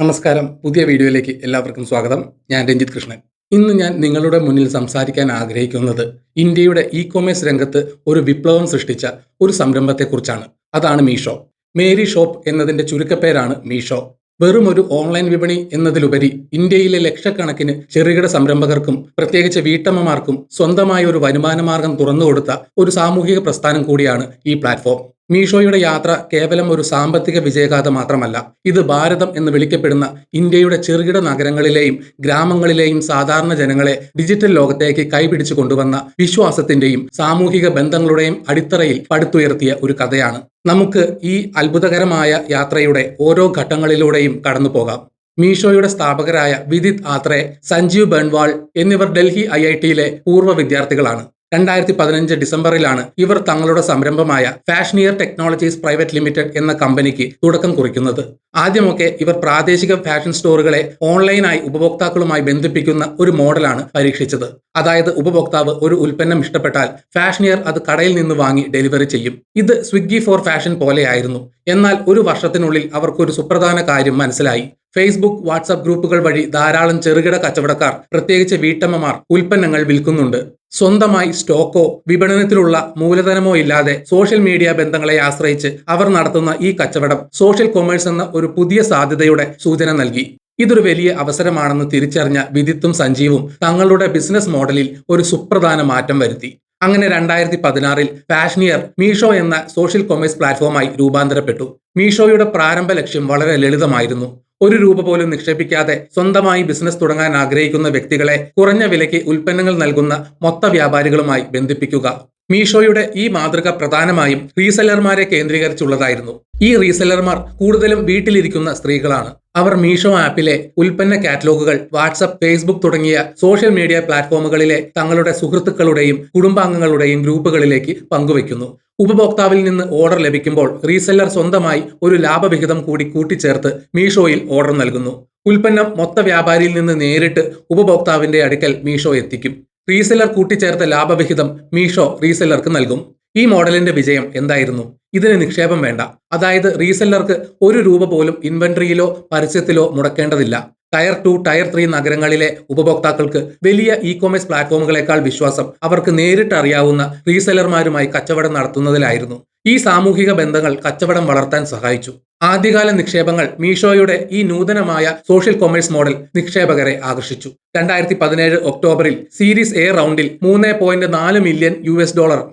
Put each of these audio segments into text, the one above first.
നമസ്കാരം. പുതിയ വീഡിയോയിലേക്ക് എല്ലാവർക്കും സ്വാഗതം. ഞാൻ രഞ്ജിത്ത് കൃഷ്ണൻ. ഇന്ന് ഞാൻ നിങ്ങളുടെ മുന്നിൽ സംസാരിക്കാൻ ആഗ്രഹിക്കുന്നത് ഇന്ത്യയുടെ ഇ-കൊമേഴ്സ് രംഗത്ത് ഒരു വിപ്ലവം സൃഷ്ടിച്ച ഒരു സംരംഭത്തെക്കുറിച്ചാണ്. അതാണ് മീഷോ. മേരി ഷോപ്പ് എന്നതിന്റെ ചുരുക്കപ്പേരാണ് മീഷോ. വെറുമൊരു ഓൺലൈൻ വിപണി എന്നതിലുപരി ഇന്ത്യയിലെ ലക്ഷക്കണക്കിന് ചെറുകിട സംരംഭകർക്കും പ്രത്യേകിച്ച് വീട്ടമ്മമാർക്കും സ്വന്തമായ ഒരു വരുമാനമാർഗം തുറന്നുകൊടുത്ത ഒരു സാമൂഹിക പ്രസ്ഥാനം കൂടിയാണ് ഈ പ്ലാറ്റ്ഫോം. മീഷോയുടെ യാത്ര കേവലം ഒരു സാമ്പത്തിക വിജയഗാഥ മാത്രമല്ല. ഇത് ഭാരതം എന്ന് വിളിക്കപ്പെടുന്ന ഇന്ത്യയുടെ ചെറുകിട നഗരങ്ങളിലെയും ഗ്രാമങ്ങളിലെയും സാധാരണ ജനങ്ങളെ ഡിജിറ്റൽ ലോകത്തേക്ക് കൈപിടിച്ചു കൊണ്ടുവന്ന വിശ്വാസത്തിന്റെയും സാമൂഹിക ബന്ധങ്ങളുടെയും അടിത്തറയിൽ പടുത്തുയർത്തിയ ഒരു കഥയാണ്. നമുക്ക് ഈ അത്ഭുതകരമായ യാത്രയുടെ ഓരോ ഘട്ടങ്ങളിലൂടെയും കടന്നു പോകാം. മീഷോയുടെ സ്ഥാപകരായ വിദിത് ആത്രേ, സഞ്ജീവ് ബൻവാൾ എന്നിവർ ഡൽഹി IITയിലെ പൂർവ്വ വിദ്യാർത്ഥികളാണ്. 2015 ഡിസംബറിലാണ് ഇവർ തങ്ങളുടെ സംരംഭമായ ഫാഷനിയർ ടെക്നോളജീസ് പ്രൈവറ്റ് ലിമിറ്റഡ് എന്ന കമ്പനിക്ക് തുടക്കം കുറിക്കുന്നത്. ആദ്യമൊക്കെ ഇവർ പ്രാദേശിക ഫാഷൻ സ്റ്റോറുകളെ ഓൺലൈനായി ഉപഭോക്താക്കളുമായി ബന്ധിപ്പിക്കുന്ന ഒരു മോഡലാണ് പരീക്ഷിച്ചത്. അതായത് ഉപഭോക്താവ് ഒരു ഉൽപ്പന്നം ഇഷ്ടപ്പെട്ടാൽ ഫാഷനിയർ അത് കടയിൽ നിന്ന് വാങ്ങി ഡെലിവറി ചെയ്യും. ഇത് സ്വിഗ്ഗി ഫോർ ഫാഷൻ പോലെയായിരുന്നു. എന്നാൽ ഒരു വർഷത്തിനുള്ളിൽ അവർക്കൊരു സുപ്രധാന കാര്യം മനസ്സിലായി. ഫേസ്ബുക്ക്, വാട്സ്ആപ്പ് ഗ്രൂപ്പുകൾ വഴി ധാരാളം ചെറുകിട കച്ചവടക്കാർ, പ്രത്യേകിച്ച് വീട്ടമ്മമാർ, ഉൽപ്പന്നങ്ങൾ വിൽക്കുന്നുണ്ട്. സ്വന്തമായി സ്റ്റോക്കോ വിപണനത്തിലുള്ള മൂലധനമോ ഇല്ലാതെ സോഷ്യൽ മീഡിയ ബന്ധങ്ങളെ ആശ്രയിച്ച് അവർ നടത്തുന്ന ഈ കച്ചവടം സോഷ്യൽ കൊമേഴ്സ് എന്ന ഒരു പുതിയ സാധ്യതയുടെ സൂചന നൽകി. ഇതൊരു വലിയ അവസരമാണെന്ന് തിരിച്ചറിഞ്ഞ വിദിത്തും സഞ്ജീവും തങ്ങളുടെ ബിസിനസ് മോഡലിൽ ഒരു സുപ്രധാന മാറ്റം വരുത്തി. അങ്ങനെ 2016 ഫാഷനിയർ മീഷോ എന്ന സോഷ്യൽ കൊമേഴ്സ് പ്ലാറ്റ്ഫോമായി രൂപാന്തരപ്പെട്ടു. മീഷോയുടെ പ്രാരംഭ ലക്ഷ്യം വളരെ ലളിതമായിരുന്നു. ₹1 പോലും നിക്ഷേപിക്കാതെ സ്വന്തമായി ബിസിനസ് തുടങ്ങാൻ ആഗ്രഹിക്കുന്ന വ്യക്തികളെ കുറഞ്ഞ വിലയ്ക്ക് ഉൽപ്പന്നങ്ങൾ നൽകുന്ന മൊത്ത വ്യാപാരികളുമായി ബന്ധിപ്പിക്കുക. മീഷോയുടെ ഈ മാതൃക പ്രധാനമായും റീസെല്ലർമാരെ കേന്ദ്രീകരിച്ചുള്ളതായിരുന്നു. ഈ റീസെല്ലർമാർ കൂടുതലും വീട്ടിലിരിക്കുന്ന സ്ത്രീകളാണ്. അവർ മീഷോ ആപ്പിലെ ഉൽപ്പന്ന കാറ്റലോഗുകൾ വാട്സ്ആപ്പ്, ഫേസ്ബുക്ക് തുടങ്ങിയ സോഷ്യൽ മീഡിയ പ്ലാറ്റ്ഫോമുകളിലെ തങ്ങളുടെ സുഹൃത്തുക്കളുടെയും കുടുംബാംഗങ്ങളുടെയും ഗ്രൂപ്പുകളിലേക്ക് പങ്കുവയ്ക്കുന്നു. ഉപഭോക്താവിൽ നിന്ന് ഓർഡർ ലഭിക്കുമ്പോൾ റീസെല്ലർ സ്വന്തമായി ഒരു ലാഭവിഹിതം കൂടി കൂട്ടിച്ചേർത്ത് മീഷോയിൽ ഓർഡർ നൽകുന്നു. ഉൽപ്പന്നം മൊത്ത വ്യാപാരിയിൽ നിന്ന് നേരിട്ട് ഉപഭോക്താവിന്റെ അടുക്കൽ മീഷോ എത്തിക്കും. റീസെല്ലർ കൂട്ടിച്ചേർത്ത ലാഭവിഹിതം മീഷോ റീസെല്ലർക്ക് നൽകും. ഈ മോഡലിന്റെ വിജയം എന്തായിരുന്നു? ഇതിന് നിക്ഷേപം വേണ്ട. അതായത് റീസെല്ലർക്ക് ₹1 പോലും ഇൻവെന്ററിയിലോ പരസ്യത്തിലോ മുടക്കേണ്ടതില്ല. ടയർ 2, ടയർ 3 നഗരങ്ങളിലെ ഉപഭോക്താക്കൾക്ക് വലിയ ഇ-കൊമേഴ്സ് പ്ലാറ്റ്ഫോമുകളെക്കാൾ വിശ്വാസം അവർക്ക് നേരിട്ട് അറിയാവുന്ന റീസെല്ലർമാരുമായി കച്ചവടം നടത്തുന്നതിലായിരുന്നു. ഈ സാമൂഹിക ബന്ധങ്ങൾ കച്ചവടം വളർത്താൻ സഹായിച്ചു. ആദ്യകാല നിക്ഷേപങ്ങൾ മീഷോയുടെ ഈ നൂതനമായ സോഷ്യൽ കൊമേഴ്സ് മോഡൽ നിക്ഷേപകരെ ആകർഷിച്ചു. 2017 ഒക്ടോബറിൽ സീരീസ് എ റൗണ്ടിൽ $3.4 മില്യൺ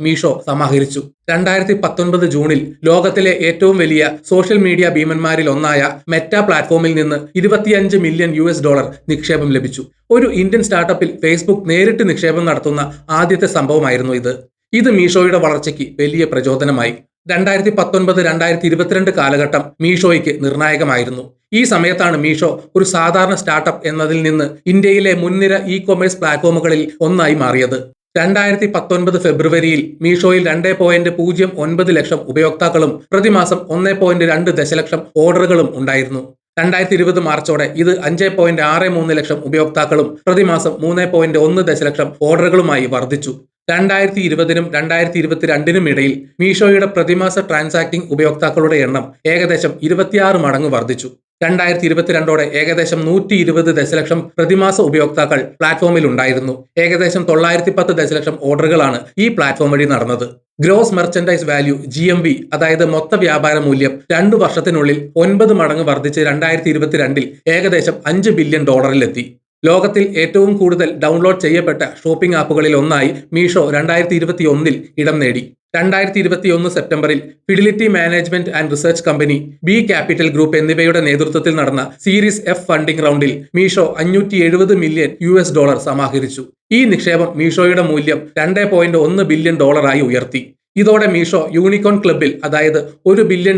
മീഷോ സമാഹരിച്ചു. 2019 ജൂണിൽ ലോകത്തിലെ ഏറ്റവും വലിയ സോഷ്യൽ മീഡിയ ഭീമന്മാരിൽ ഒന്നായ മെറ്റ പ്ലാറ്റ്ഫോമിൽ നിന്ന് $25 മില്യൺ നിക്ഷേപം ലഭിച്ചു. ഒരു ഇന്ത്യൻ സ്റ്റാർട്ടപ്പിൽ ഫേസ്ബുക്ക് നേരിട്ട് നിക്ഷേപം നടത്തുന്ന ആദ്യത്തെ സംഭവമായിരുന്നു ഇത്. ഇത് മീഷോയുടെ വളർച്ചയ്ക്ക് വലിയ പ്രചോദനമായി. 2019-2022 കാലഘട്ടം മീഷോയ്ക്ക് നിർണായകമായിരുന്നു. ഈ സമയത്താണ് മീഷോ ഒരു സാധാരണ സ്റ്റാർട്ടപ്പ് എന്നതിൽ നിന്ന് ഇന്ത്യയിലെ മുൻനിര ഇ-കൊമേഴ്സ് പ്ലാറ്റ്ഫോമുകളിൽ ഒന്നായി മാറിയത്. 2019 ഫെബ്രുവരിയിൽ മീഷോയിൽ 2.09 ലക്ഷം ഉപയോക്താക്കളും പ്രതിമാസം 1.2 ദശലക്ഷം ഓർഡറുകളും ഉണ്ടായിരുന്നു. 2020 മാർച്ചോടെ ഇത് 5.63 ലക്ഷം ഉപയോക്താക്കളും പ്രതിമാസം 3.1 ദശലക്ഷം ഓർഡറുകളുമായി വർദ്ധിച്ചു. 2020-നും 2022-നും ഇടയിൽ മീഷോയുടെ പ്രതിമാസ ട്രാൻസാക്ടിംഗ് ഉപയോക്താക്കളുടെ എണ്ണം ഏകദേശം 26 മടങ്ങ് വർദ്ധിച്ചു. 2022ഓടെ ഏകദേശം 120 ദശലക്ഷം പ്രതിമാസ ഉപയോക്താക്കൾ പ്ലാറ്റ്ഫോമിൽ ഉണ്ടായിരുന്നു. ഏകദേശം 910 ദശലക്ഷം ഓർഡറുകളാണ് ഈ പ്ലാറ്റ്ഫോം വഴി നടന്നത്. ഗ്രോസ് മെർച്ചൻഡൈസ് വാല്യൂ GMV, അതായത് മൊത്ത വ്യാപാര മൂല്യം 2 വർഷത്തിനുള്ളിൽ 9 മടങ്ങ് വർദ്ധിച്ച് 2022-ൽ ഏകദേശം $5 ബില്യൺ എത്തി. ലോകത്തിൽ ഏറ്റവും കൂടുതൽ ഡൗൺലോഡ് ചെയ്യപ്പെട്ട ഷോപ്പിംഗ് ആപ്പുകളിൽ ഒന്നായി മീഷോ 2021-ൽ ഇടം നേടി. 2021 സെപ്റ്റംബറിൽ fidelity management and research company, B capital group എന്നിവയുടെ നേതൃത്വത്തിൽ നടന്ന സീരീസ് F ഫണ്ടിംഗ് റൗണ്ടിൽ മീഷോ $570 മില്യൺ സമാഹരിച്ചു. ഈ നിക്ഷേപം മീഷോയുടെ മൂല്യം $2.1 ബില്യൺ ആയി ഉയർത്തി. ഇതോടെ മീഷോ യൂണിക്കോൺ ക്ലബിൽ, അതായത് $1 ബില്യൺ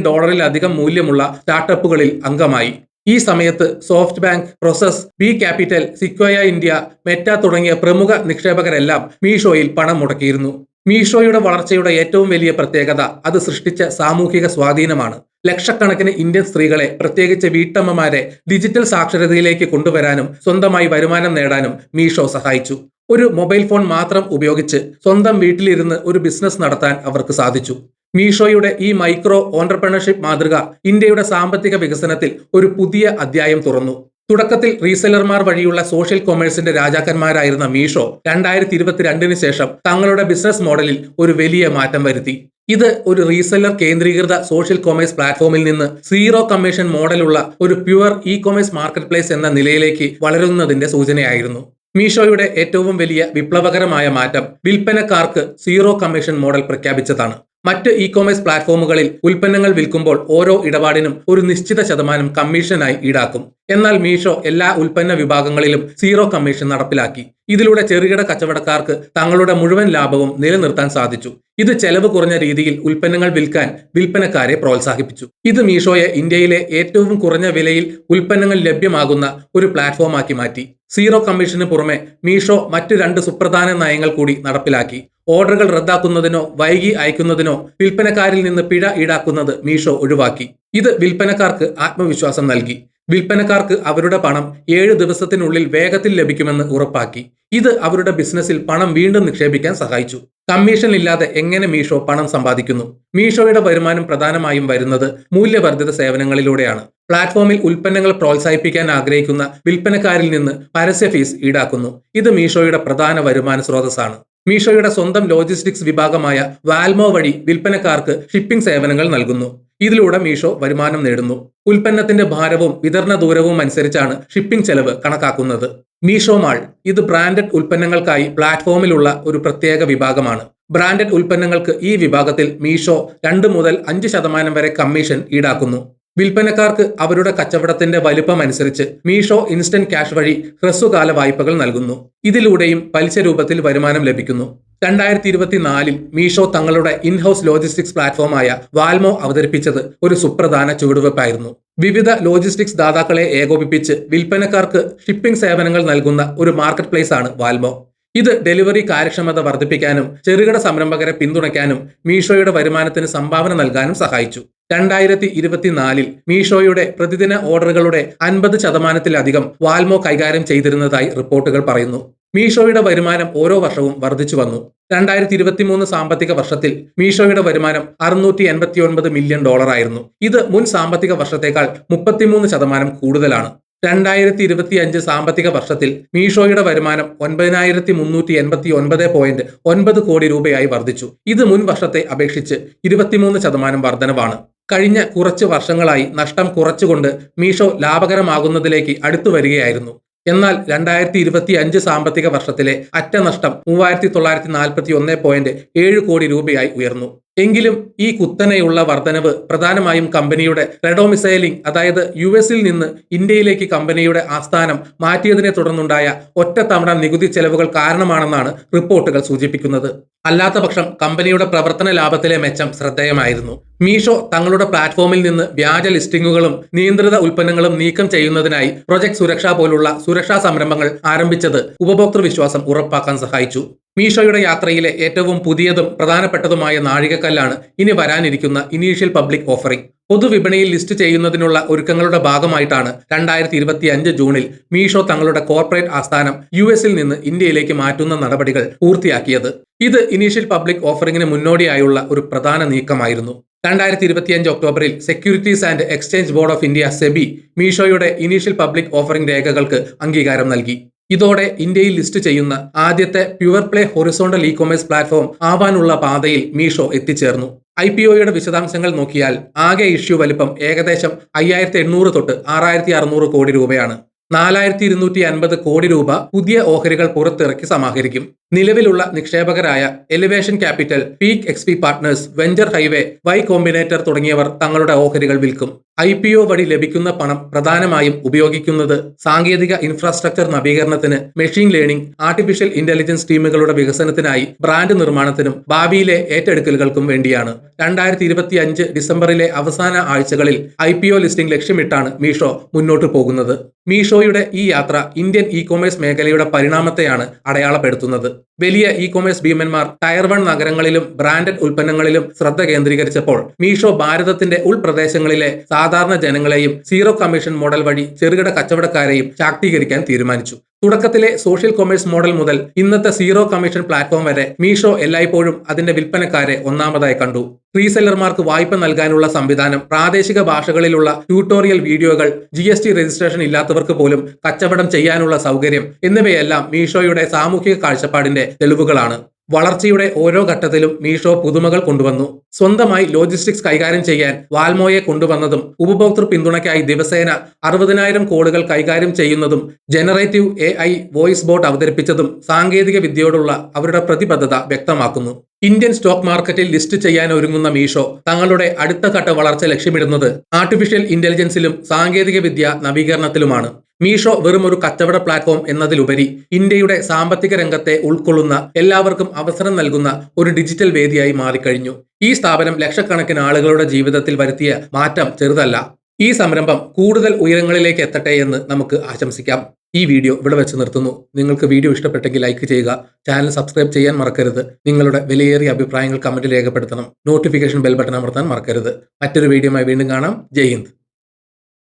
മൂല്യമുള്ള സ്റ്റാർട്ടപ്പുകളിൽ അംഗമായി. ഈ സമയത്ത് SoftBank, Prosus, B capital, Sequoia India, Meta തുടങ്ങിയ പ്രമുഖ നിക്ഷേപകരെല്ലാം മീഷോയിൽ പണം മുടക്കിയിരുന്നു. മീഷോയുടെ വളർച്ചയുടെ ഏറ്റവും വലിയ പ്രത്യേകത അത് സൃഷ്ടിച്ച സാമൂഹിക സ്വാധീനമാണ്. ലക്ഷക്കണക്കിന് ഇന്ത്യൻ സ്ത്രീകളെ, പ്രത്യേകിച്ച് വീട്ടമ്മമാരെ ഡിജിറ്റൽ സാക്ഷരതയിലേക്ക് കൊണ്ടുവരാനും സ്വന്തമായി വരുമാനം നേടാനും മീഷോ സഹായിച്ചു. ഒരു മൊബൈൽ ഫോൺ മാത്രം ഉപയോഗിച്ച് സ്വന്തം വീട്ടിലിരുന്ന് ഒരു ബിസിനസ് നടത്താൻ അവർക്ക് സാധിച്ചു. മീഷോയുടെ ഈ മൈക്രോ ഓന്റർപ്രണർഷിപ്പ് മാതൃക ഇന്ത്യയുടെ സാമ്പത്തിക വികസനത്തിൽ ഒരു പുതിയ അധ്യായം തുറന്നു. തുടക്കത്തിൽ റീസെല്ലർമാർ വഴിയുള്ള സോഷ്യൽ കൊമേഴ്സിന്റെ രാജാക്കന്മാരായിരുന്ന മീഷോ 2022 ശേഷം തങ്ങളുടെ ബിസിനസ് മോഡലിൽ ഒരു വലിയ മാറ്റം വരുത്തി. ഇത് ഒരു റീസെല്ലർ കേന്ദ്രീകൃത സോഷ്യൽ കൊമേഴ്സ് പ്ലാറ്റ്ഫോമിൽ നിന്ന് സീറോ കമ്മീഷൻ മോഡലുള്ള ഒരു pure E commerce market place എന്ന നിലയിലേക്ക് വളരുന്നതിന്റെ സൂചനയായിരുന്നു. മീഷോയുടെ ഏറ്റവും വലിയ വിപ്ലവകരമായ മാറ്റം വിൽപ്പനക്കാർക്ക് സീറോ കമ്മീഷൻ മോഡൽ പ്രഖ്യാപിച്ചതാണ്. മറ്റ് ഇ കൊമേഴ്സ് പ്ലാറ്റ്ഫോമുകളിൽ ഉൽപ്പന്നങ്ങൾ വിൽക്കുമ്പോൾ ഓരോ ഇടപാടിനും ഒരു നിശ്ചിത ശതമാനം കമ്മീഷനായി ഈടാക്കും. എന്നാൽ മീഷോ എല്ലാ ഉൽപ്പന്ന വിഭാഗങ്ങളിലും സീറോ കമ്മീഷൻ നടപ്പിലാക്കി. ഇതിലൂടെ ചെറുകിട കച്ചവടക്കാർക്ക് തങ്ങളുടെ മുഴുവൻ ലാഭവും നിലനിർത്താൻ സാധിച്ചു. ഇത് ചെലവ് കുറഞ്ഞ രീതിയിൽ ഉൽപ്പന്നങ്ങൾ വിൽക്കാൻ വിൽപ്പനക്കാരെ പ്രോത്സാഹിപ്പിച്ചു. ഇത് മീഷോയെ ഇന്ത്യയിലെ ഏറ്റവും കുറഞ്ഞ വിലയിൽ ഉൽപ്പന്നങ്ങൾ ലഭ്യമാകുന്ന ഒരു പ്ലാറ്റ്ഫോമാക്കി മാറ്റി. സീറോ കമ്മീഷന് പുറമെ മീഷോ മറ്റ് 2 സുപ്രധാന നയങ്ങൾ കൂടി നടപ്പിലാക്കി. ഓർഡറുകൾ റദ്ദാക്കുന്നതിനോ വൈകി അയക്കുന്നതിനോ വിൽപ്പനക്കാരിൽ നിന്ന് പിഴ ഈടാക്കുന്നത് മീഷോ ഒഴിവാക്കി. ഇത് വിൽപ്പനക്കാർക്ക് ആത്മവിശ്വാസം നൽകി. വിൽപ്പനക്കാർക്ക് അവരുടെ പണം 7 ദിവസത്തിനുള്ളിൽ വേഗത്തിൽ ലഭിക്കുമെന്ന് ഉറപ്പാക്കി. ഇത് അവരുടെ ബിസിനസ്സിൽ പണം വീണ്ടും നിക്ഷേപിക്കാൻ സഹായിച്ചു. കമ്മീഷൻ ഇല്ലാതെ എങ്ങനെ മീഷോ പണം സമ്പാദിക്കുന്നു? മീഷോയുടെ വരുമാനം പ്രധാനമായും വരുന്നത് മൂല്യവർദ്ധിത സേവനങ്ങളിലൂടെയാണ്. പ്ലാറ്റ്ഫോമിൽ ഉൽപ്പന്നങ്ങൾ പ്രോത്സാഹിപ്പിക്കാൻ ആഗ്രഹിക്കുന്ന വിൽപ്പനക്കാരിൽ നിന്ന് പരസ്യ ഫീസ് ഈടാക്കുന്നു. ഇത് മീഷോയുടെ പ്രധാന വരുമാന സ്രോതസ്സാണ്. മീഷോയുടെ സ്വന്തം ലോജിസ്റ്റിക്സ് വിഭാഗമായ വാൽമോ വഴി വിൽപ്പനക്കാർക്ക് ഷിപ്പിംഗ് സേവനങ്ങൾ നൽകുന്നു. ഇതിലൂടെ മീഷോ വരുമാനം നേടുന്നു. ഉൽപ്പന്നത്തിന്റെ ഭാരവും വിതരണ ദൂരവും അനുസരിച്ചാണ് ഷിപ്പിംഗ് ചെലവ് കണക്കാക്കുന്നത്. മീഷോ മാൾ ഇത് ബ്രാൻഡഡ് ഉൽപ്പന്നങ്ങൾക്കായി പ്ലാറ്റ്ഫോമിലുള്ള ഒരു പ്രത്യേക വിഭാഗമാണ്. ബ്രാൻഡഡ് ഉൽപ്പന്നങ്ങൾക്ക് ഈ വിഭാഗത്തിൽ മീഷോ 2 മുതൽ 5% വരെ കമ്മീഷൻ ഈടാക്കുന്നു. വിൽപ്പനക്കാർക്ക് അവരുടെ കച്ചവടത്തിന്റെ വലിപ്പം അനുസരിച്ച് മീഷോ ഇൻസ്റ്റന്റ് ക്യാഷ് വഴി ഹ്രസ്വകാല വായ്പകൾ നൽകുന്നു. ഇതിലൂടെയും പലിശ രൂപത്തിൽ വരുമാനം ലഭിക്കുന്നു. 2024 മീഷോ തങ്ങളുടെ ഇൻഹൌസ് ലോജിസ്റ്റിക്സ് പ്ലാറ്റ്ഫോമായ വാൽമോ അവതരിപ്പിച്ചത് ഒരു സുപ്രധാന ചുവടുവെപ്പായിരുന്നു. വിവിധ ലോജിസ്റ്റിക്സ് ദാതാക്കളെ ഏകോപിപ്പിച്ച് വിൽപ്പനക്കാർക്ക് ഷിപ്പിംഗ് സേവനങ്ങൾ നൽകുന്ന ഒരു മാർക്കറ്റ് പ്ലേസ് ആണ് വാൽമോ. ഇത് ഡെലിവറി കാര്യക്ഷമത വർദ്ധിപ്പിക്കാനും ചെറുകിട സംരംഭകരെ പിന്തുണയ്ക്കാനും മീഷോയുടെ വരുമാനത്തിന് സംഭാവന നൽകാനും സഹായിച്ചു. 2024 മീഷോയുടെ പ്രതിദിന ഓർഡറുകളുടെ 50%-ലധികം വാൽമോ കൈകാര്യം ചെയ്തിരുന്നതായി റിപ്പോർട്ടുകൾ പറയുന്നു. മീഷോയുടെ വരുമാനം ഓരോ വർഷവും വർദ്ധിച്ചു വന്നു. 2023 സാമ്പത്തിക വർഷത്തിൽ മീഷോയുടെ വരുമാനം $689 മില്യൺ ആയിരുന്നു. ഇത് മുൻ സാമ്പത്തിക വർഷത്തേക്കാൾ 33% കൂടുതലാണ്. 2025 സാമ്പത്തിക വർഷത്തിൽ മീഷോയുടെ വരുമാനം 9389.9 കോടി രൂപയായി വർദ്ധിച്ചു. ഇത് മുൻ വർഷത്തെ അപേക്ഷിച്ച് 23% വർധനവാണ്. കഴിഞ്ഞ കുറച്ച് വർഷങ്ങളായി നഷ്ടം കുറച്ചുകൊണ്ട് മീഷോ ലാഭകരമാകുന്നതിലേക്ക് അടുത്തു വരികയായിരുന്നു. എന്നാൽ 2025 സാമ്പത്തിക വർഷത്തിലെ അറ്റ നഷ്ടം 3941.7 കോടി രൂപയായി ഉയർന്നു. എങ്കിലും ഈ കുത്തനെയുള്ള വർധനവ് പ്രധാനമായും കമ്പനിയുടെ റെഡോമിസൈലിംഗ്, അതായത് US-ൽ നിന്ന് ഇന്ത്യയിലേക്ക് കമ്പനിയുടെ ആസ്ഥാനം മാറ്റിയതിനെ തുടർന്നുണ്ടായ ഒറ്റത്തവണ നികുതി ചെലവുകൾ കാരണമാണെന്നാണ് റിപ്പോർട്ടുകൾ സൂചിപ്പിക്കുന്നത്. അല്ലാത്തപക്ഷം കമ്പനിയുടെ പ്രവർത്തന ലാഭത്തിലെ മെച്ചം ശ്രദ്ധേയമായിരുന്നു. മീഷോ തങ്ങളുടെ പ്ലാറ്റ്ഫോമിൽ നിന്ന് വ്യാജ ലിസ്റ്റിംഗുകളും നിയന്ത്രിത ഉൽപ്പന്നങ്ങളും നീക്കം ചെയ്യുന്നതിനായി പ്രൊജക്ട് സുരക്ഷ പോലുള്ള സുരക്ഷാ സംരംഭങ്ങൾ ആരംഭിച്ചത് ഉപഭോക്തൃ വിശ്വാസം ഉറപ്പാക്കാൻ സഹായിച്ചു. മീഷോയുടെ യാത്രയിലെ ഏറ്റവും പുതിയതും പ്രധാനപ്പെട്ടതുമായ നാഴികക്കല്ലാണ് ഇനി വരാനിരിക്കുന്ന ഇനീഷ്യൽ പബ്ലിക് ഓഫറിംഗ്. പൊതുവിപണിയിൽ ലിസ്റ്റ് ചെയ്യുന്നതിനുള്ള ഒരുക്കങ്ങളുടെ ഭാഗമായിട്ടാണ് 2025 ജൂണിൽ മീഷോ തങ്ങളുടെ കോർപ്പറേറ്റ് ആസ്ഥാനം US-ൽ നിന്ന് ഇന്ത്യയിലേക്ക് മാറ്റുന്ന നടപടികൾ പൂർത്തിയാക്കിയത്. ഇത് ഇനീഷ്യൽ പബ്ലിക് ഓഫറിംഗിന് മുന്നോടിയായുള്ള ഒരു പ്രധാന നീക്കമായിരുന്നു. 2025 ഒക്ടോബറിൽ securities and exchange board of India SEBI മീഷോയുടെ ഇനീഷ്യൽ പബ്ലിക് ഓഫറിംഗ് രേഖകൾക്ക് അംഗീകാരം നൽകി. ഇതോടെ ഇന്ത്യയിൽ ലിസ്റ്റ് ചെയ്യുന്ന ആദ്യത്തെ pure play horizontal e commerce platform ആവാനുള്ള പാതയിൽ മീഷോ എത്തിച്ചേർന്നു. IPOയുടെ വിശദാംശങ്ങൾ നോക്കിയാൽ ആകെ ഇഷ്യൂ വലിപ്പം ഏകദേശം 5800 തൊട്ട് 6600 കോടി രൂപയാണ്. 4250 കോടി രൂപ പുതിയ ഓഹരികൾ പുറത്തിറക്കി സമാഹരിക്കും. നിലവിലുള്ള നിക്ഷേപകരായ elevation capital, peak XP partners, venture highway, Y Combinator തുടങ്ങിയവർ തങ്ങളുടെ ഓഹരികൾ വിൽക്കും. IPO വഴി ലഭിക്കുന്ന പണം പ്രധാനമായും ഉപയോഗിക്കുന്നത് സാങ്കേതിക ഇൻഫ്രാസ്ട്രക്ചർ നവീകരണത്തിന്, മെഷീൻ ലേണിംഗ്, ആർട്ടിഫിഷ്യൽ ഇന്റലിജൻസ് ടീമുകളുടെ വികസനത്തിനായി, ബ്രാൻഡ് നിർമ്മാണത്തിനും ഭാവിയിലെ ഏറ്റെടുക്കലുകൾക്കും വേണ്ടിയാണ്. 2025 ഡിസംബറിലെ അവസാന ആഴ്ചകളിൽ IPO ലിസ്റ്റിംഗ് ലക്ഷ്യമിട്ടാണ് മീഷോ മുന്നോട്ടു പോകുന്നത്. മീഷോയുടെ ഈ യാത്ര ഇന്ത്യൻ ഇ കൊമേഴ്സ് മേഖലയുടെ പരിണാമത്തെയാണ് അടയാളപ്പെടുത്തുന്നത്. വലിയ ഇ കൊമേഴ്സ് ഭീമന്മാർ ടയർ 1 നഗരങ്ങളിലും ബ്രാൻഡഡ് ഉൽപ്പന്നങ്ങളിലും ശ്രദ്ധ കേന്ദ്രീകരിച്ചപ്പോൾ മീഷോ ഭാരതത്തിന്റെ ഉൾപ്രദേശങ്ങളിലെ സാധാരണ ജനങ്ങളെയും സീറോ കമ്മീഷൻ മോഡൽ വഴി ചെറുകിട കച്ചവടക്കാരെയും ശാക്തീകരിക്കാൻ തീരുമാനിച്ചു. തുടക്കത്തിലെ സോഷ്യൽ കൊമേഴ്സ് മോഡൽ മുതൽ ഇന്നത്തെ സീറോ കമ്മീഷൻ പ്ലാറ്റ്ഫോം വരെ മീഷോ എല്ലായ്പ്പോഴും അതിന്റെ വിൽപ്പനക്കാരെ ഒന്നാമതായി കണ്ടു. റീസെല്ലർമാർക്ക് വായ്പ നൽകാനുള്ള സംവിധാനം, പ്രാദേശിക ഭാഷകളിലുള്ള ട്യൂട്ടോറിയൽ വീഡിയോകൾ, GST രജിസ്ട്രേഷൻ ഇല്ലാത്തവർക്ക് പോലും കച്ചവടം ചെയ്യാനുള്ള സൗകര്യം എന്നിവയെല്ലാം മീഷോയുടെ സാമൂഹിക കാഴ്ചപ്പാടിന്റെ തെളിവുകളാണ്. വളർച്ചയുടെ ഓരോ ഘട്ടത്തിലും മീഷോ പുതുമകൾ കൊണ്ടുവന്നു. സ്വന്തമായി ലോജിസ്റ്റിക്സ് കൈകാര്യം ചെയ്യാൻ വാൽമോയെ കൊണ്ടുവന്നതും, ഉപഭോക്തൃ പിന്തുണയ്ക്കായി ദിവസേന 60,000 കോളുകൾ കൈകാര്യം ചെയ്യുന്നതും, ജനറേറ്റീവ് AI വോയിസ് ബോട്ട് അവതരിപ്പിച്ചതും സാങ്കേതിക വിദ്യയോടുള്ള അവരുടെ പ്രതിബദ്ധത വ്യക്തമാക്കുന്നു. ഇന്ത്യൻ സ്റ്റോക്ക് മാർക്കറ്റിൽ ലിസ്റ്റ് ചെയ്യാൻ ഒരുങ്ങുന്ന മീഷോ തങ്ങളുടെ അടുത്ത ഘട്ട വളർച്ച ലക്ഷ്യമിടുന്നത് ആർട്ടിഫിഷ്യൽ ഇന്റലിജൻസിലും സാങ്കേതിക വിദ്യ നവീകരണത്തിലുമാണ്. മീഷോ വെറും ഒരു കച്ചവട പ്ലാറ്റ്ഫോം എന്നതിലുപരി ഇന്ത്യയുടെ സാമ്പത്തിക രംഗത്തെ ഉൾക്കൊള്ളുന്ന, എല്ലാവർക്കും അവസരം നൽകുന്ന ഒരു ഡിജിറ്റൽ വേദിയായി മാറിക്കഴിഞ്ഞു. ഈ സ്ഥാപനം ലക്ഷക്കണക്കിന് ആളുകളുടെ ജീവിതത്തിൽ വരുത്തിയ മാറ്റം ചെറുതല്ല. ഈ സംരംഭം കൂടുതൽ ഉയരങ്ങളിലേക്ക് എത്തട്ടെ എന്ന് നമുക്ക് ആശംസിക്കാം. ഈ വീഡിയോ ഇവിടെ വെച്ച് നിർത്തുന്നു. നിങ്ങൾക്ക് വീഡിയോ ഇഷ്ടപ്പെട്ടെങ്കിൽ ലൈക്ക് ചെയ്യുക, ചാനൽ സബ്സ്ക്രൈബ് ചെയ്യാൻ മറക്കരുത്. നിങ്ങളുടെ വിലയേറിയ അഭിപ്രായങ്ങൾ കമന്റിൽ രേഖപ്പെടുത്തണം. നോട്ടിഫിക്കേഷൻ ബെൽ ബട്ടൺ അമർത്താൻ മറക്കരുത്. മറ്റൊരു വീഡിയോയുമായി വീണ്ടും കാണാം. ജയ് ഹിന്ദ്.